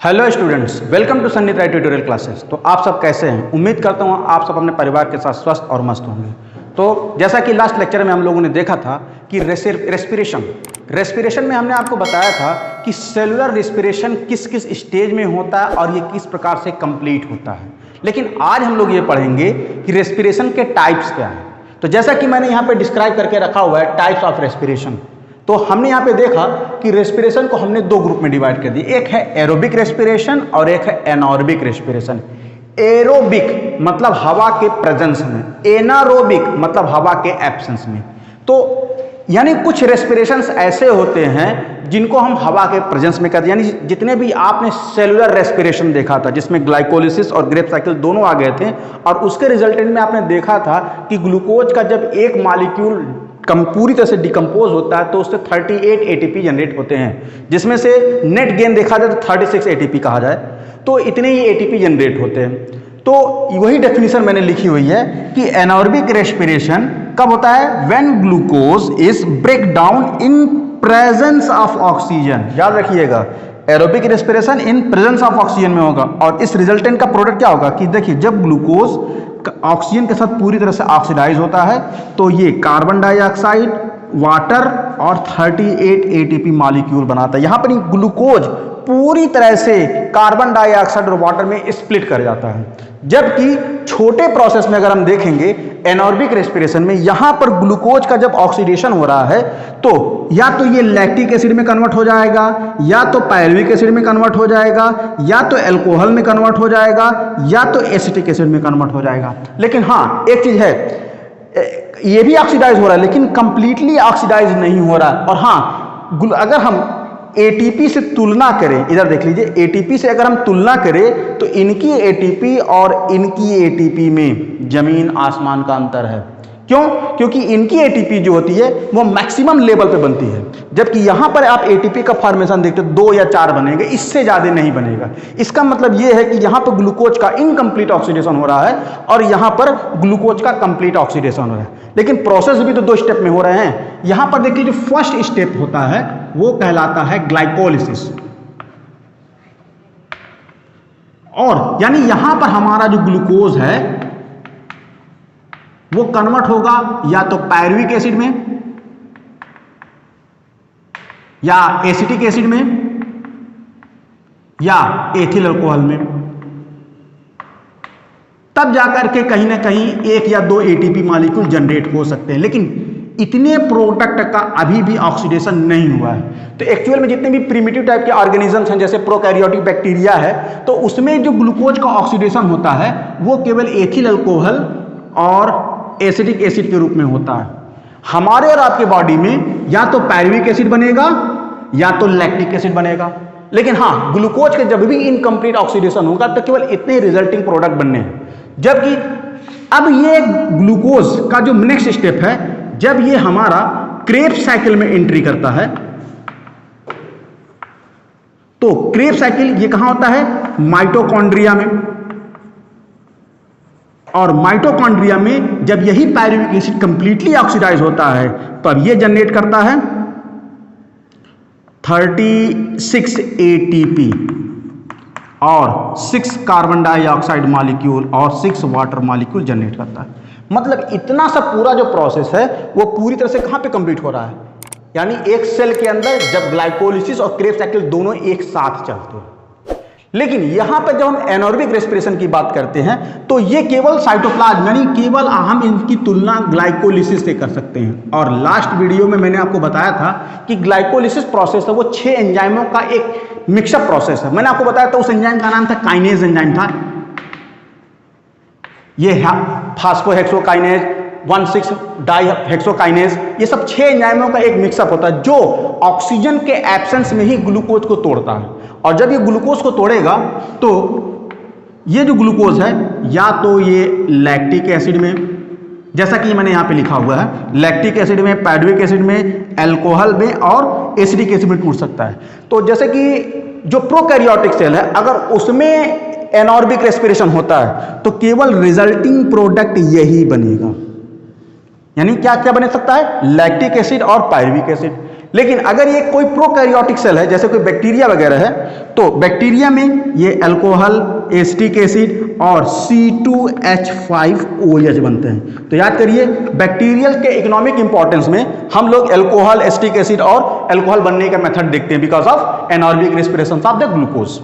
Hello students, welcome to Sunny Rai tutorial classes. तो आप सब कैसे हैं? उम्मीद करता हूँ आप सब अपने परिवार के साथ स्वस्थ और मस्त होंगे। तो जैसा कि लास्ट लेक्चर में हम लोगों ने देखा था कि रेस्पिरेशन में हमने आपको बताया था कि सेलुलर रेस्पिरेशन किस किस स्टेज में होता है और ये किस प्रकार से कंप्लीट होता है। लेकिन आज हम लोग ये पढ़ेंगे कि रेस्पिरेशन के टाइप्स क्या हैं। तो जैसा कि मैंने यहाँ पे डिस्क्राइब करके रखा हुआ है टाइप्स ऑफ रेस्पिरेशन, तो हमने यहाँ पे देखा कि रेस्पिरेशन को हमने दो ग्रुप में डिवाइड कर दिया। एक है एरोबिक रेस्पिरेशन और एक है एनारोबिक रेस्पिरेशन। एरोबिक मतलब हवा के प्रेजेंस में, एनारोबिक मतलब हवा के एब्सेंस में। तो यानी कुछ रेस्पिरेशंस ऐसे होते हैं जिनको हम हवा के प्रेजेंस में करते हैं। यानी जितने भी आपने सेलुलर रेस्पिरेशन देखा था जिसमें ग्लाइकोलिसिस और ग्रेप साइकिल दोनों आ गए थे, और उसके रिजल्टेंट में आपने देखा था कि ग्लूकोज का जब एक मॉलिक्यूल पूरी तरह से डिकम्पोज होता है तो उससे 38 एटीपी जनरेट होते हैं, जिसमें से नेट गेन देखा जाए तो 36 एटीपी कहा जाए। तो इतने ही एटीपी जनरेट होते हैं। तो वही डेफिनेशन मैंने लिखी हुई है कि एनारोबिक रेस्पिरेशन कब होता है? When glucose is break down in presence of oxygen. याद रखिएगा, aerobic respiration in presence of oxygen में होगा। और इस रिजल्टेंट का प्रोडक्ट क्या होगा कि देखिए, जब ग्लूकोज ऑक्सीजन के साथ पूरी तरह से ऑक्सीडाइज होता है तो ये कार्बन डाइऑक्साइड, वाटर और 38 एटीपी मॉलिक्यूल बनाता है। यहाँ पर ग्लूकोज पूरी तरह से कार्बन डाइऑक्साइड और वाटर में स्प्लिट कर जाता है। जबकि छोटे प्रोसेस में अगर हम देखेंगे एनारोबिक रेस्पिरेशन में, यहाँ पर ग्लूकोज का जब ऑक्सीडेशन हो रहा है तो या तो ये लैक्टिक एसिड में कन्वर्ट हो जाएगा, या तो पायरुविक एसिड में कन्वर्ट हो जाएगा, या तो अल्कोहल में कन्वर्ट हो जाएगा, या तो एसिटिक एसिड में कन्वर्ट हो जाएगा। लेकिन हाँ, एक चीज है, ये भी ऑक्सीडाइज हो रहा है लेकिन कंप्लीटली ऑक्सीडाइज नहीं हो रहा। और हाँ, अगर हम एटीपी से तुलना करें, इधर देख लीजिए, एटीपी से अगर हम तुलना करें तो इनकी एटीपी और इनकी एटीपी में जमीन आसमान का अंतर है। क्यों? क्योंकि इनकी एटीपी जो होती है वो मैक्सिमम लेवल पे बनती है, जबकि यहां पर आप एटीपी का फॉर्मेशन देखते हो 2 या 4 बनेंगे, इससे ज्यादा नहीं बनेगा। इसका मतलब ये है कि यहां पर ग्लूकोज का इनकम्प्लीट ऑक्सीडेशन हो रहा है और यहां पर ग्लूकोज का कंप्लीट ऑक्सीडेशन हो रहा है। लेकिन प्रोसेस भी तो 2 स्टेप में हो रहे हैं। यहां पर देखिए, जो फर्स्ट स्टेप होता है वो कहलाता है ग्लाइकोलिसिस। और यानी यहां पर हमारा जो ग्लूकोज है वो कन्वर्ट होगा या तो पायरुविक एसिड में, या एसिटिक एसिड में, या एथिल अल्कोहल में। तब जाकर के कहीं ना कहीं 1 या 2 एटीपी मॉलिक्यूल जनरेट हो सकते हैं। लेकिन इतने प्रोडक्ट का अभी भी ऑक्सीडेशन नहीं हुआ है। तो एक्चुअल में जितने भी प्रिमिटिव टाइप के ऑर्गेनिजम्स हैं, जैसे प्रोकैरियोटिक बैक्टीरिया है, तो उसमें जो ग्लूकोज का ऑक्सीडेशन होता है वो केवल एथिल अल्कोहल और एसिटिक एसिड के रूप में होता है। हमारे और आपके बॉडी में या तो पायरुविक एसिड बनेगा या तो लैक्टिक एसिड बनेगा। लेकिन हाँ, ग्लूकोज के जब भी इनकम्प्लीट ऑक्सीडेशन होगा तो केवल इतने रिजल्टिंग प्रोडक्ट बनने हैं। जबकि अब ये ग्लूकोज का जो नेक्स्ट स्टेप है, जब ये हमारा क्रेब्स साइकिल में एंट्री करता है, तो क्रेब्स साइकिल ये कहां होता है? माइटोकॉन्ड्रिया में। और माइटोकॉन्ड्रिया में जब यही पायरुविक एसिड कंप्लीटली ऑक्सीडाइज होता है तो अब ये जनरेट करता है 36 एटीपी और 6 कार्बन डाइऑक्साइड मॉलिक्यूल और 6 वाटर मॉलिक्यूल जनरेट करता है। मतलब इतना सा पूरा जो प्रोसेस है वो पूरी तरह से कहां पे कंप्लीट हो रहा है? यानी एक सेल के अंदर जब ग्लाइकोलिसिस और क्रेब्स साइकिल दोनों एक साथ चलते हैं। लेकिन यहां पर जब हम एनारोबिक रेस्पिरेशन की बात करते हैं तो ये केवल साइटोप्लाज्म, यानी केवल हम इनकी तुलना ग्लाइकोलिसिस से कर सकते हैं। और लास्ट वीडियो में मैंने आपको बताया था कि ग्लाइकोलिसिस प्रोसेस है वो 6 एंजाइमों का एक मिक्सअप प्रोसेस है। मैंने आपको बताया था उस एंजाइम का नाम था काइनेज एंजाइम था। ये फास्फोहेक्सोकाइनेज, 1,6-डाइहेक्सोकाइनेज, ये सब 6 एंजाइमों का एक मिक्सअप होता है जो ऑक्सीजन के एब्सेंस में ही ग्लूकोज को तोड़ता है। और जब ये ग्लूकोज को तोड़ेगा तो ये जो ग्लूकोज है या तो ये लैक्टिक एसिड में, जैसा कि मैंने यहां पे लिखा हुआ है, लैक्टिक एसिड में, पायरुविक एसिड में, अल्कोहल में और एसिडिक एसिड में टूट सकता है। तो जैसे कि जो प्रोकैरियोटिक सेल है, अगर उसमें एनारोबिक रेस्पिरेशन होता है तो केवल रिजल्टिंग प्रोडक्ट यही बनेगा। यानी क्या क्या बन सकता है? लैक्टिक एसिड और पायरुविक एसिड। लेकिन अगर ये कोई प्रोकैरियोटिक सेल है, जैसे कोई बैक्टीरिया वगैरह है, तो बैक्टीरिया में ये अल्कोहल, एसिटिक एसिड और C2H5OH बनते हैं। तो याद करिए, बैक्टीरियल के इकोनॉमिक इंपॉर्टेंस में हम लोग अल्कोहल, एसिटिक एसिड और अल्कोहल बनने का मेथड देखते हैं because of anaerobic respiration of the glucose.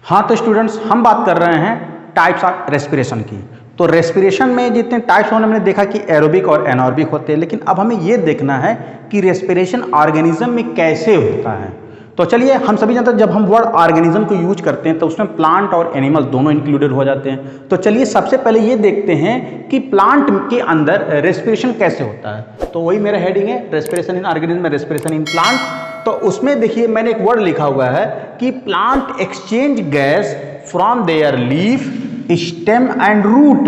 हाँ, तो स्टूडेंट्स हम बात कर रहे हैं टाइप्स ऑफ रेस्पिरेशन की। तो रेस्पिरेशन में जितने टाइप्स हमने देखा कि एरोबिक और एनारोबिक होते हैं, लेकिन अब हमें ये देखना है कि रेस्पिरेशन ऑर्गेनिज्म में कैसे होता है। तो चलिए, हम सभी जानते हैं जब हम वर्ड ऑर्गेनिज्म को यूज करते हैं तो उसमें प्लांट और एनिमल दोनों इंक्लूडेड हो जाते हैं। तो चलिए सबसे पहले ये देखते हैं कि प्लांट के अंदर रेस्पिरेशन कैसे होता है। तो वही मेरा हेडिंग है, respiration in organism, respiration in plant. तो उसमें देखिए मैंने एक वर्ड लिखा हुआ है कि plant exchange gas from their leaf, stem and root.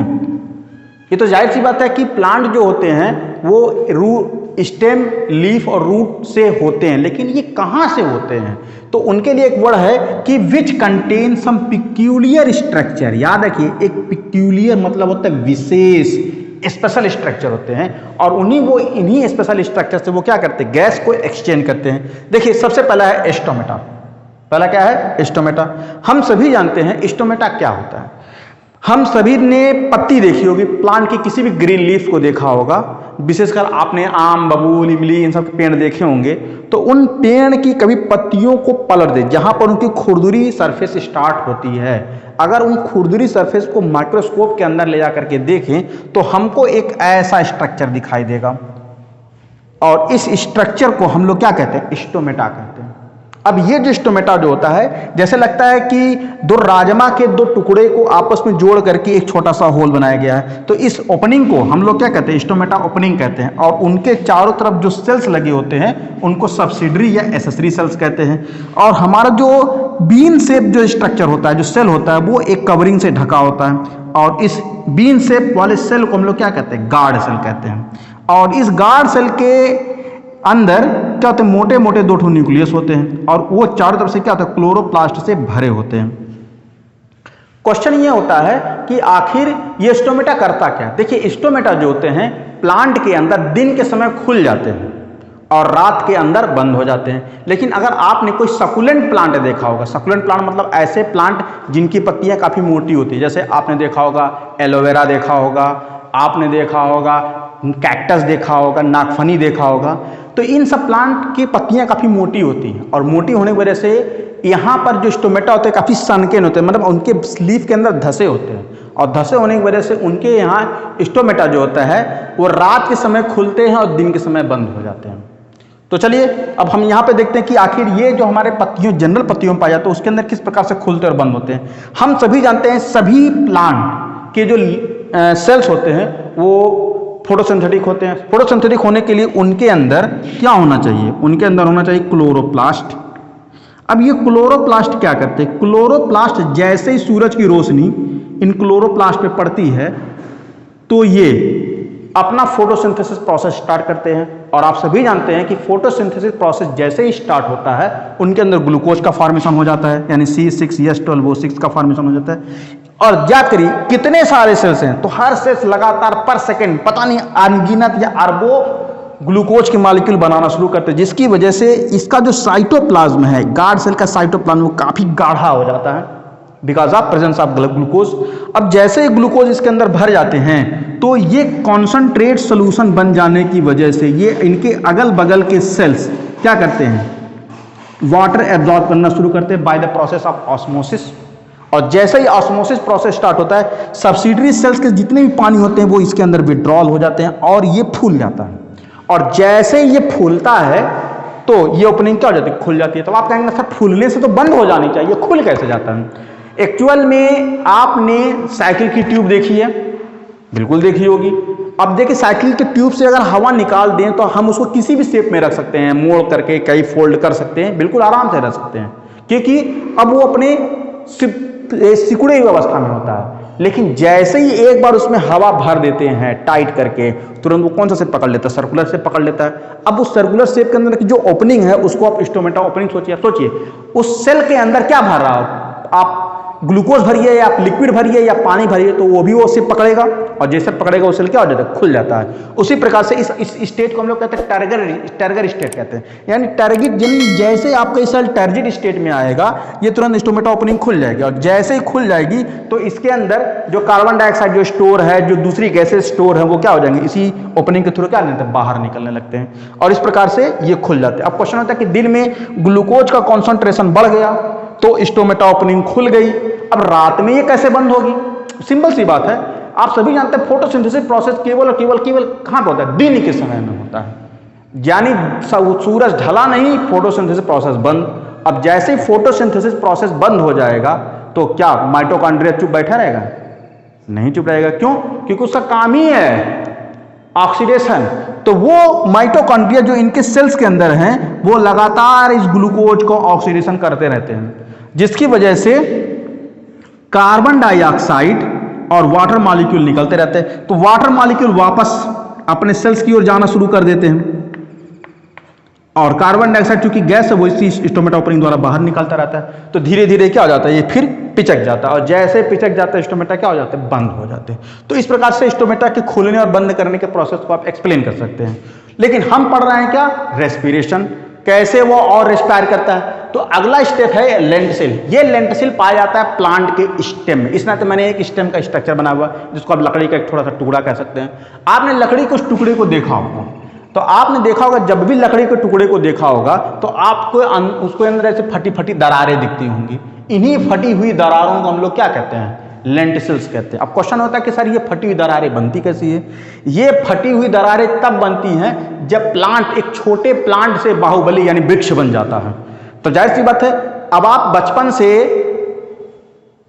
ये तो जाहिर सी बात है कि प्लांट जो होते हैं वो स्टेम, लीफ और रूट से होते हैं, लेकिन ये कहां से होते हैं? तो उनके लिए एक वर्ड है कि which contain some peculiar structure. याद रखिए, एक पिक्यूलियर मतलब होता है विशेष, स्पेशल स्ट्रक्चर होते हैं, और इन्हीं स्पेशल स्ट्रक्चर से वो क्या करते हैं? गैस को एक्सचेंज करते हैं। देखिए सबसे पहला है स्टोमेटा। पहला क्या है? स्टोमेटा। हम सभी जानते हैं स्टोमेटा क्या होता है। हम सभी ने पत्ती देखी होगी, प्लांट की किसी भी ग्रीन लीफ को देखा होगा, विशेषकर आपने आम, बबूल, इमली इन सब के पेड़ देखे होंगे। तो उन पेड़ की कभी पत्तियों को पलट दे, जहां पर उनकी खुरदुरी सरफेस स्टार्ट होती है, अगर उन खुरदुरी सरफेस को माइक्रोस्कोप के अंदर ले जाकर के देखें तो हमको एक ऐसा स्ट्रक्चर दिखाई देगा, और इस स्ट्रक्चर को हम लोग क्या कहते हैं? स्टोमेटा कहते हैं। अब ये जो स्टोमेटा जो होता है, जैसे लगता है कि दो राजमा के दो टुकड़े को आपस में जोड़ करके एक छोटा सा होल बनाया गया है। तो इस ओपनिंग को हम लोग क्या कहते हैं? स्टोमेटा ओपनिंग कहते हैं। और उनके चारों तरफ जो सेल्स लगे होते हैं उनको सब्सिडरी या एसेसरी सेल्स कहते हैं। और हमारा जो बीन शेप जो स्ट्रक्चर होता है, जो सेल होता है, वो एक कवरिंग से ढका होता है, और इस बीन शेप वाले सेल को हम लोग क्या कहते हैं? गार्ड सेल कहते हैं। और इस गार्ड सेल के अंदर क्या होते हैं? मोटे मोटे दो ठो न्यूक्लियस होते हैं, और वो चारों तरफ से क्या होता है? क्लोरोप्लास्ट से भरे होते हैं। क्वेश्चन ये होता है कि आखिर ये स्टोमेटा करता क्या? देखिए, स्टोमेटा जो होते हैं प्लांट के अंदर दिन के समय खुल जाते हैं और रात के अंदर बंद हो जाते हैं। लेकिन अगर आपने कोई सकुलेंट प्लांट देखा होगा, सकुलेंट प्लांट मतलब ऐसे प्लांट जिनकी पत्तियां काफी मोटी होती है, जैसे आपने देखा होगा एलोवेरा देखा होगा, आपने देखा होगा कैक्टस देखा होगा, नागफनी देखा होगा। तो इन सब प्लांट की पत्तियां काफी मोटी होती हैं, और मोटी होने की वजह से यहाँ पर जो स्टोमेटा होते हैं काफी सनकेन होते हैं, मतलब उनके लीफ के अंदर धसे होते हैं, और धसे होने की वजह से उनके यहाँ स्टोमेटा जो होता है वो रात के समय खुलते हैं और दिन के समय बंद हो जाते हैं। तो चलिए अब हम यहाँ पे देखते हैं कि आखिर ये जो हमारे पत्तियों, जनरल पत्तियों में पाया जाता है, उसके अंदर किस प्रकार से खुलते और बंद होते हैं। हम सभी जानते हैं सभी प्लांट के जो सेल्स होते हैं वो फोटोसिंथेटिक होते हैं। फोटोसिंथेटिक होने के लिए उनके अंदर क्या होना चाहिए? उनके अंदर होना चाहिए क्लोरोप्लास्ट। अब ये क्लोरोप्लास्ट क्या करते हैं? क्लोरोप्लास्ट जैसे ही सूरज की रोशनी इन क्लोरोप्लास्ट पे पड़ती है तो ये अपना फोटोसिंथेसिस प्रोसेस स्टार्ट करते हैं। और आप सभी जानते हैं कि फोटोसिंथेसिस प्रोसेस जैसे ही स्टार्ट होता है उनके अंदर ग्लूकोज का फॉर्मेशन हो जाता है, यानी C6H12O6 का फॉर्मेशन हो जाता है। और याद करिए कितने सारे सेल्स हैं, तो हर सेल्स लगातार पर सेकंड पता नहीं अनगिनत या अरबों ग्लूकोज के मॉलिक्यूल बनाना शुरू करते हैं, जिसकी वजह से इसका जो साइटोप्लाज्म है, गार्ड सेल का साइटोप्लाज्म, वो काफी गाढ़ा हो जाता है because of presence of glucose. अब जैसे ही ग्लूकोज इसके अंदर भर जाते हैं तो ये कॉन्सेंट्रेट सोल्यूशन बन जाने की वजह से ये इनके अगल बगल के सेल्स क्या करते हैं? वाटर एब्जॉर्ब करना शुरू करते हैं by the process of osmosis. और जैसे ही ऑस्मोसिस प्रोसेस स्टार्ट होता है, सब्सिडरी सेल्स के जितने भी पानी होते हैं वो इसके अंदर विड्रॉल हो जाते हैं और ये फूल जाता है। और जैसे ही ये फूलता है तो ये ओपनिंग क्या हो जाती है? खुल जाती है। तो आप कहेंगे सर फूलने से तो बंद हो जानी चाहिए, खुल कैसे जाता है? एक्चुअल में आपने साइकिल की ट्यूब देखी है, बिल्कुल देखी होगी। अब देखिए साइकिल के ट्यूब से अगर हवा निकाल दें तो हम उसको किसी भी शेप में रख सकते हैं, मोड़ करके कई फोल्ड कर सकते हैं, बिल्कुल आराम से रख सकते हैं, क्योंकि अब वो अपने सिकुड़े हुई अवस्था में होता है। लेकिन जैसे ही एक बार उसमें हवा भर देते हैं टाइट करके, तुरंत वो कौन सा शेप पकड़ लेता है? सर्कुलर शेप पकड़ लेता है। अब उस सर्कुलर शेप के अंदर की जो ओपनिंग है उसको आप स्टोमेटा ओपनिंग सोचिए। उस सेल के अंदर क्या भर रहा हो आप? ग्लूकोज भरिए या आप लिक्विड भरिए या पानी भरिए तो वो भी वो सिर्फ पकड़ेगा, और जैसे पकड़ेगा वो सेल क्या हो जाता है, खुल जाता है। उसी प्रकार से इस स्टेट को हम लोग कहते हैं टर्गर स्टेट कहते हैं। यानी टर्गिट, जैसे आपका ये सेल टर्जिट स्टेट में आएगा ये तुरंत स्टोमेटा ओपनिंग खुल जाएगी, और जैसे ही खुल जाएगी तो इसके अंदर जो कार्बन डाइऑक्साइड जो स्टोर है, जो दूसरी गैसेज स्टोर है, वो क्या हो जाएंगे, इसी ओपनिंग के थ्रू क्या लगते हैं, बाहर निकलने लगते हैं, और इस प्रकार से ये खुल जाते हैं। अब क्वेश्चन होता है कि दिन में ग्लूकोज का कॉन्सेंट्रेशन बढ़ गया तो स्टोमेटा ओपनिंग खुल गई, अब रात में ये कैसे बंद होगी? सिंपल सी बात है, आप सभी जानते हैं फोटोसिंथेसिस प्रोसेस केवल और केवल कहां पे होता है, दिन के समय में होता है। यानी सूरज ढला नहीं, फोटोसिंथेसिस प्रोसेस बंद। अब जैसे ही फोटोसिंथेसिस प्रोसेस बंद हो जाएगा तो क्या माइटोकॉन्ड्रिया चुप बैठा रहेगा? नहीं चुप रहेगा। क्यों? क्योंकि उसका काम ही है ऑक्सीडेशन। तो वो माइटोकॉन्ड्रिया जो इनके सेल्स के अंदर हैं वो लगातार इस ग्लूकोज को ऑक्सीडेशन करते रहते हैं, जिसकी वजह से कार्बन डाइऑक्साइड और वाटर मॉलिक्यूल निकलते रहते हैं। तो वाटर मॉलिक्यूल वापस अपने सेल्स की ओर जाना शुरू कर देते हैं, और कार्बन डाइऑक्साइड चूंकि गैस है वो इसी स्टोमेटा ओपनिंग द्वारा बाहर निकलता रहता है। तो धीरे धीरे क्या हो जाता है, ये फिर पिचक जाता है, और जैसे पिचक जाता है स्टोमेटा क्या हो जाते हैं, बंद हो जाते हैं। तो इस प्रकार से स्टोमेटा के खुलने और बंद करने के प्रोसेस को आप एक्सप्लेन कर सकते हैं। लेकिन हम पढ़ रहे हैं क्या, रेस्पिरेशन, कैसे वो और रेस्पायर करता है। तो अगला स्टेप है लेंटिसिल। ये लेंटिसिल पाया जाता है प्लांट के स्टेम में। इस नाते मैंने एक स्टेम का स्ट्रक्चर बना हुआ जिसको आप लकड़ी का एक थोड़ा सा टुकड़ा कह सकते हैं। आपने लकड़ी के उस टुकड़े को देखा होगा, तो आपने देखा होगा जब भी लकड़ी के टुकड़े को देखा होगा तो आपको उसके अंदर ऐसे फटी फटी दरारें दिखती होंगी। इन्हीं फटी हुई दरारों को हम लोग क्या कहते हैं, लेंटिसिल्स कहते हैं। अब क्वेश्चन होता है कि सर ये फटी हुई दरारें बनती कैसी है? ये फटी हुई दरारें तब बनती हैं जब प्लांट एक छोटे प्लांट से बाहुबली यानी वृक्ष बन जाता है। तो जाहिर सी बात है, अब आप बचपन से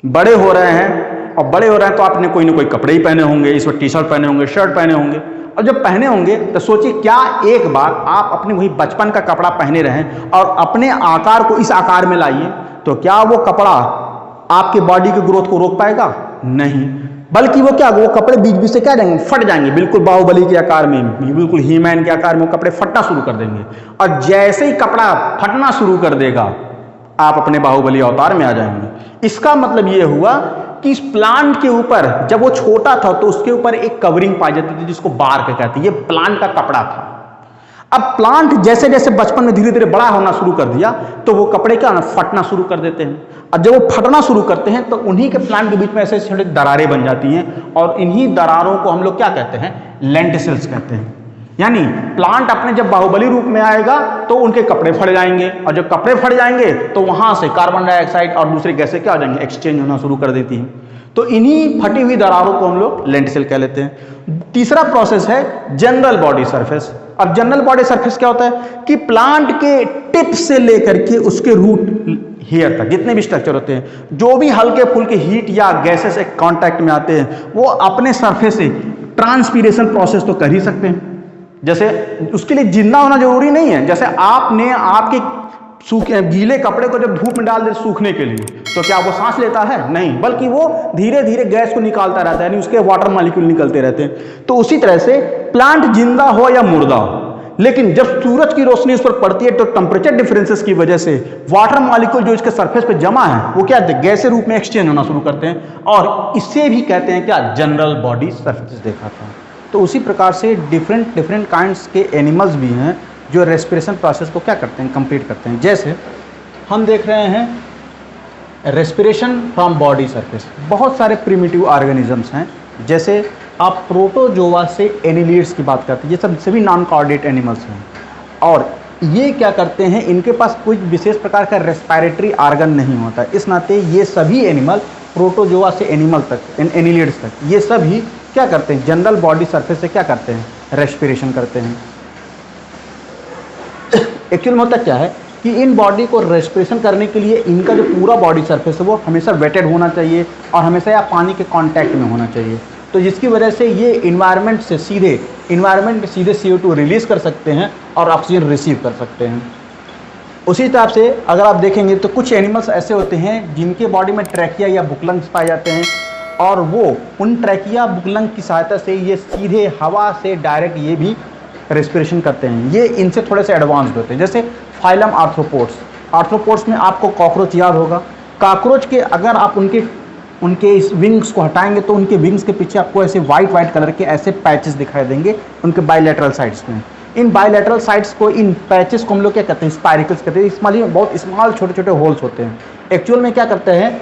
बड़े हो रहे हैं, और बड़े हो रहे हैं तो आपने कोई ना कोई कपड़े ही पहने होंगे, इस वक्त टी शर्ट पहने होंगे, शर्ट पहने होंगे, और जब पहने होंगे तो सोचिए क्या एक बार आप अपने वही बचपन का कपड़ा पहने रहें और अपने आकार को इस आकार में लाइए, तो क्या वो कपड़ा आपके बॉडी की ग्रोथ को रोक पाएगा? नहीं, बल्कि वो क्या, वो कपड़े बीच बीच से क्या जाएंगे, फट जाएंगे, बिल्कुल बाहुबली के आकार में, बिल्कुल हीमैन के आकार में वो कपड़े फटना शुरू कर देंगे। और जैसे ही कपड़ा फटना शुरू कर देगा आप अपने बाहुबली अवतार में आ जाएंगे। इसका मतलब ये हुआ कि इस प्लांट के ऊपर जब वो छोटा था तो उसके ऊपर एक कवरिंग पाई जाती थी जिसको बार्क कहते हैं। ये प्लांट का कपड़ा था। अब प्लांट जैसे जैसे बचपन में धीरे धीरे बड़ा होना शुरू कर दिया तो वो कपड़े क्या फटना शुरू कर देते हैं, और जब वो फटना शुरू करते हैं तो उन्हीं के प्लांट के बीच में ऐसे छोटे दरारें बन जाती हैं, और इन्हीं दरारों को हम लोग क्या कहते हैं, लेंटिसिल्स कहते हैं। यानी प्लांट अपने जब बाहुबली रूप में आएगा तो उनके कपड़े फट जाएंगे, और जब कपड़े फट जाएंगे तो वहां से कार्बन डाइऑक्साइड और दूसरी गैसें क्या हो जाएंगे, एक्सचेंज होना शुरू कर देती हैं। तो इन्हीं फटी हुई दरारों को हम लोग लेंटिसिल कह लेते हैं। तीसरा प्रोसेस है जनरल बॉडी सरफेस। अब जनरल बॉडी सरफेस क्या होता है कि प्लांट के टिप से लेकर के उसके रूट हेयर तक जितने भी स्ट्रक्चर होते हैं, जो भी हल्के फुल्के हीट या गैसेस से कांटेक्ट में आते हैं, वो अपने सरफेस से ट्रांसपीरेशन प्रोसेस तो कर ही सकते हैं। जैसे उसके लिए जिंदा होना जरूरी नहीं है। जैसे आपने आपके सूखे गीले कपड़े को जब धूप में डाल दे सूखने के लिए, तो क्या वो सांस लेता है? नहीं, बल्कि वो धीरे धीरे गैस को निकालता रहता है, यानी उसके वाटर मॉलिक्यूल निकलते रहते हैं। तो उसी तरह से प्लांट जिंदा हो या मुर्दा हो, लेकिन जब सूरज की रोशनी उस पर पड़ती है तो टेम्परेचर डिफरेंसेस की वजह से वाटर मॉलिक्यूल जो इसके सरफेस पे जमा है वो क्या गैस के रूप में एक्सचेंज होना शुरू करते हैं, और इसे भी कहते हैं क्या, जनरल बॉडी सरफेस देखा था। तो उसी प्रकार से डिफरेंट काइंड्स के एनिमल्स भी हैं जो रेस्पिरेशन प्रोसेस को क्या करते हैं, कंप्लीट करते हैं। जैसे हम देख रहे हैं रेस्पिरेशन फ्रॉम बॉडी सरफेस। बहुत सारे प्रिमिटिव ऑर्गेनिजम्स हैं, जैसे आप प्रोटोजोआ से एनिलिड्स की बात करते हैं, ये सब सभी नॉन कॉर्डेट एनिमल्स हैं, और ये क्या करते हैं, इनके पास कोई विशेष प्रकार का रेस्पिरेटरी ऑर्गन नहीं होता। इस नाते ये सभी एनिमल प्रोटोजोआ से एनिमल तक, एनिलिड्स तक, ये सभी क्या करते हैं, जनरल बॉडी सरफेस से क्या करते हैं, रेस्पिरेशन करते हैं। एक्चुअल में होता क्या है कि इन बॉडी को रेस्पिरेशन करने के लिए इनका जो पूरा बॉडी सरफेस है वो हमेशा वेटेड होना चाहिए और हमेशा या पानी के कांटेक्ट में होना चाहिए। तो जिसकी वजह से ये इन्वायरमेंट से सीधे CO2 रिलीज कर सकते हैं और ऑक्सीजन रिसीव कर सकते हैं। उसी तरह से अगर आप देखेंगे तो कुछ एनिमल्स ऐसे होते हैं जिनके बॉडी में ट्रैकिया या बुकलंग्स पाए जाते हैं, और वो उन ट्रैकिया बुकलंग की सहायता से ये सीधे हवा से डायरेक्ट ये भी रेस्पिरेशन करते हैं। ये इनसे थोड़े से एडवांस्ड होते हैं। जैसे फाइलम आर्थ्रोपोड्स। आर्थ्रोपोड्स में आपको कॉकरोच याद होगा, कॉकरोच के अगर आप उनके इस विंग्स को हटाएंगे तो उनके विंग्स के पीछे आपको ऐसे वाइट कलर के ऐसे पैचेस दिखाई देंगे उनके बायलैटरल साइड्स में। इन बायलैटरल साइड्स को, इन पैचेस को हम लोग क्या कहते हैं, स्पाइरिकल्स कहते हैं। इसमें बहुत स्मॉल छोटे छोटे होल्स होते हैं। एक्चुअल में क्या करते हैं,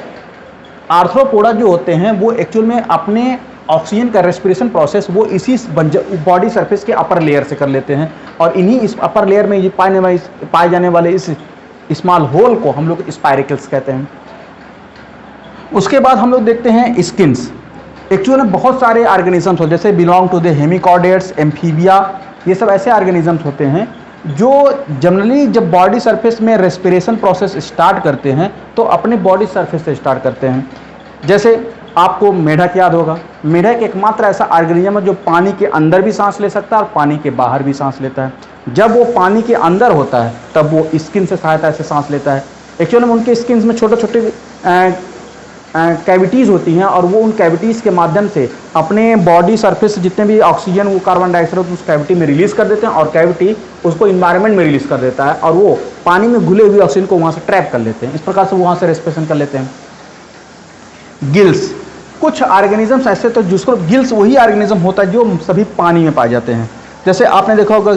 आर्थ्रोपोडा जो होते हैं वो एक्चुअल में अपने ऑक्सीजन का रेस्पिरेशन प्रोसेस वो इसी बॉडी सरफेस के अपर लेयर से कर लेते हैं, और इन्हीं इस अपर लेयर में ये पाए जाने वाले इस स्मॉल होल को हम लोग स्पाइरिकल्स कहते हैं। उसके बाद हम लोग देखते हैं स्किन्स। एक्चुअल में बहुत सारे ऑर्गेनिजम्स होते हैं, जैसे belong to the hemichordates, amphibia, ये सब ऐसे ऑर्गेनिजम्स होते हैं जो जनरली जब बॉडी सरफेस में रेस्पिरेशन प्रोसेस स्टार्ट करते हैं तो अपने बॉडी सरफेस से स्टार्ट करते हैं। जैसे आपको मेढक याद होगा, मेढक एकमात्र ऐसा ऑर्गेनिज्म है जो पानी के अंदर भी सांस ले सकता है और पानी के बाहर भी सांस लेता है। जब वो पानी के अंदर होता है तब वो स्किन से सहायता से सांस लेता है। एक्चुअली में उनके स्किन में छोटे छोटे कैविटीज़ होती हैं और वो उन कैविटीज़ के माध्यम से अपने बॉडी सरफेस जितने भी ऑक्सीजन वो कार्बन डाइऑक्साइड उस कैविटी में रिलीज़ कर देते हैं और कैविटी उसको इन्वायरमेंट में रिलीज़ कर देता है और वो पानी में घुले हुए ऑक्सीजन को वहाँ से ट्रैप कर लेते हैं। इस प्रकार से वहाँ से रेस्पिरेशन कर लेते हैं। गिल्स, कुछ ऑर्गेनिजम्स ऐसे तो जिसको गिल्स वही ऑर्गेनिज्म होता है जो सभी पानी में पाए जाते हैं। जैसे आपने देखा होगा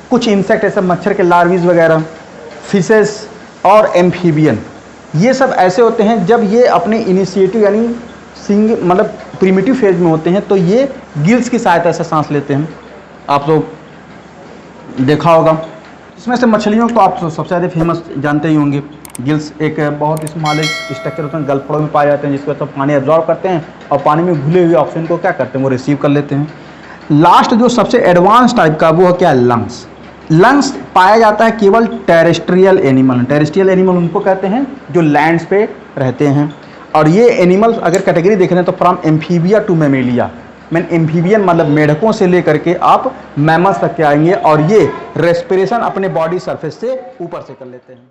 कुछ इंसेक्ट ऐसे मच्छर के लार्वीज वगैरह, फिशेस और एम्फीबियन, ये सब ऐसे होते हैं जब ये अपने इनिशिएटिव यानी मतलब प्रिमिटिव फेज में होते हैं तो ये गिल्स की सहायता से सांस लेते हैं। आप तो देखा होगा। इसमें से मछलियों को आप सबसे ज़्यादा फेमस जानते ही होंगे। गिल्स एक बहुत स्मॉल स्ट्रक्चर होते हैं, गलफड़ों में पाए जाते हैं, जिसके तो पानी एब्जॉर्ब करते हैं और पानी में घुले हुए ऑक्सीजन को क्या करते हैं, वो रिसीव कर लेते हैं। लास्ट जो सबसे एडवांस टाइप का वो क्या है, लंग्स। लंग्स पाया जाता है केवल टेरेस्ट्रियल एनिमल। टेरेस्ट्रियल एनिमल उनको कहते हैं जो लैंड्स पे रहते हैं। और ये एनिमल्स अगर कैटेगरी देख रहे हैं तो from amphibia to mammalia, man amphibian मतलब मेढकों से लेकर के आप मैमल्स तक के आएंगे और ये रेस्पिरेशन अपने बॉडी सरफेस से ऊपर से कर लेते हैं।